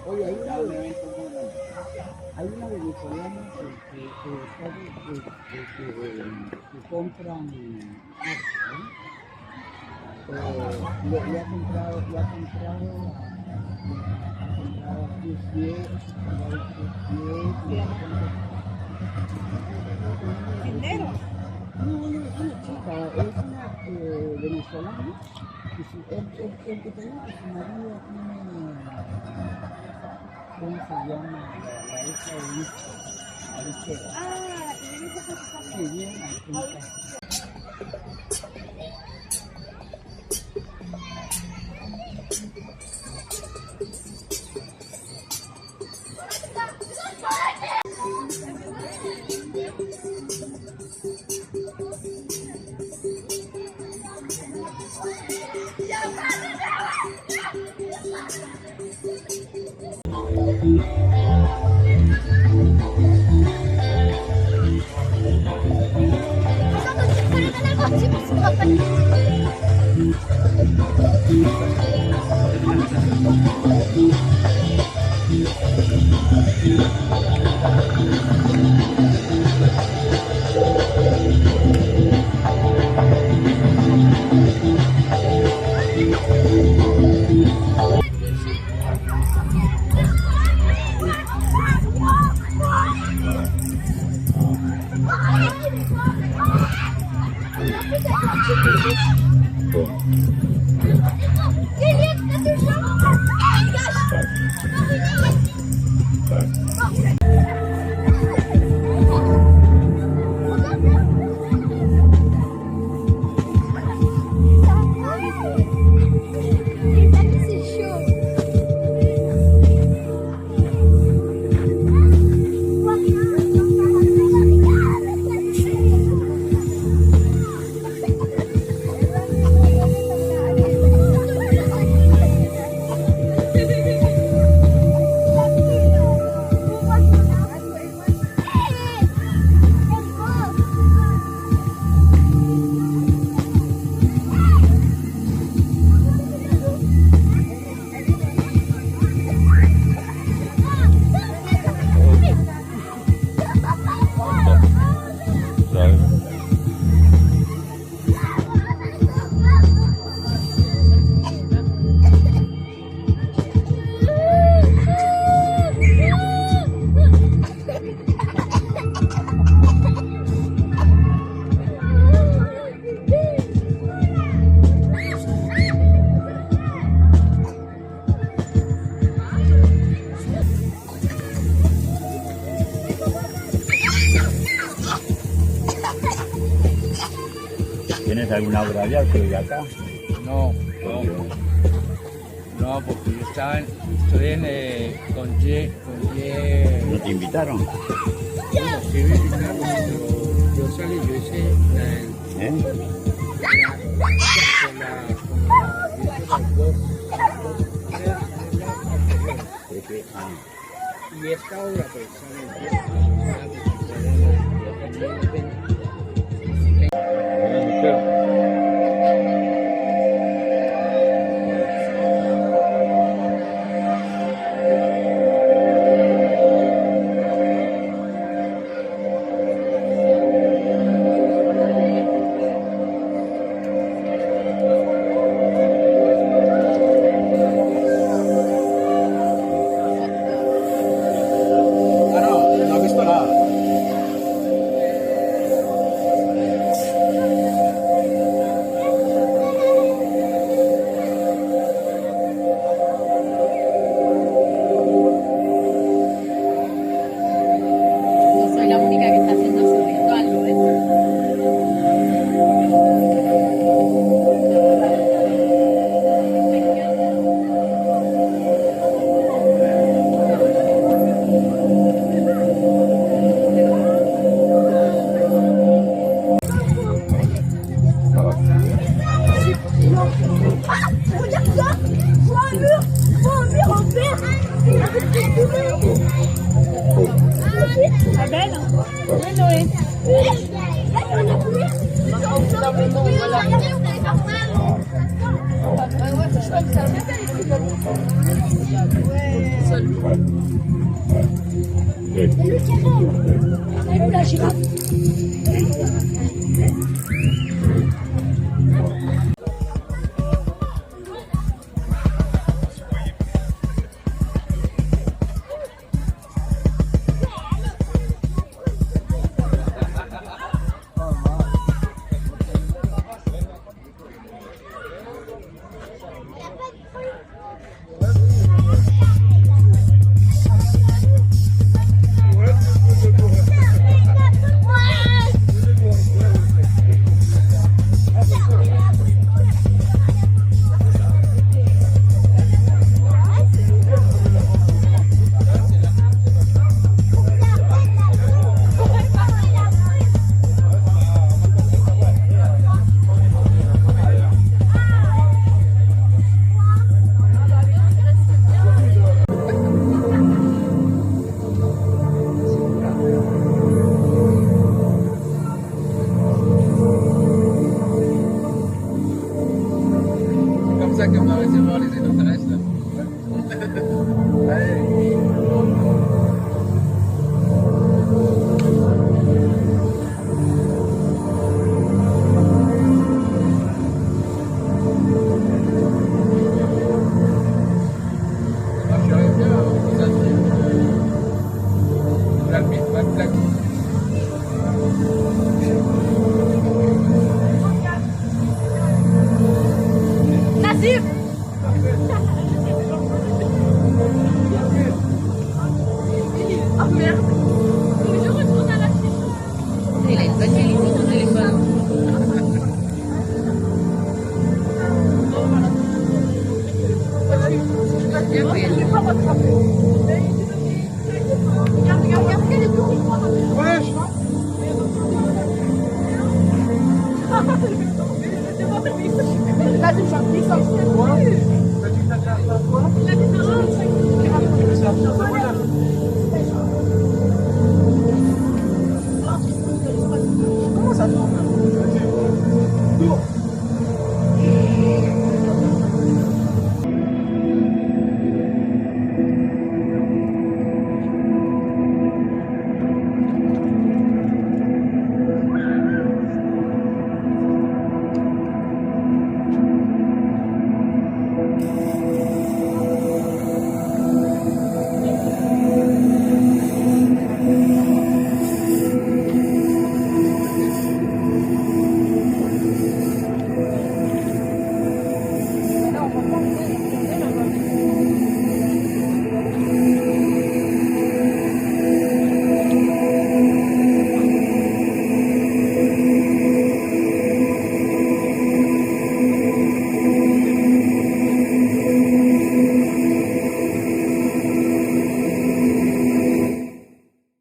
Oye, hay una venezolana que compran arte, ¿no? Le ha comprado ¿Dinero? No, una chica, es una venezolana, el que te digo que su marido tiene, ¿cómo se llama? La hija de Vista, Arichera. Ah, y viene esa cosa. Sí, bien, aquí. ¿Tienes alguna obra de arte hoy acá? No, porque yo estoy con Y. ¿No te invitaron? Bueno, sí me invitaron, pero yo salí, yo hice y esta obra precisamente. Bueno, La girafe. Qu'on va recevoir les extraterrestres. Allez. Oh merde. Je retourne à la fiche. Il a une bonne qualité ton téléphone. Je vais pas rattraper. Regarde, quel est tout. Ouais, je vois. Là, c'est ça.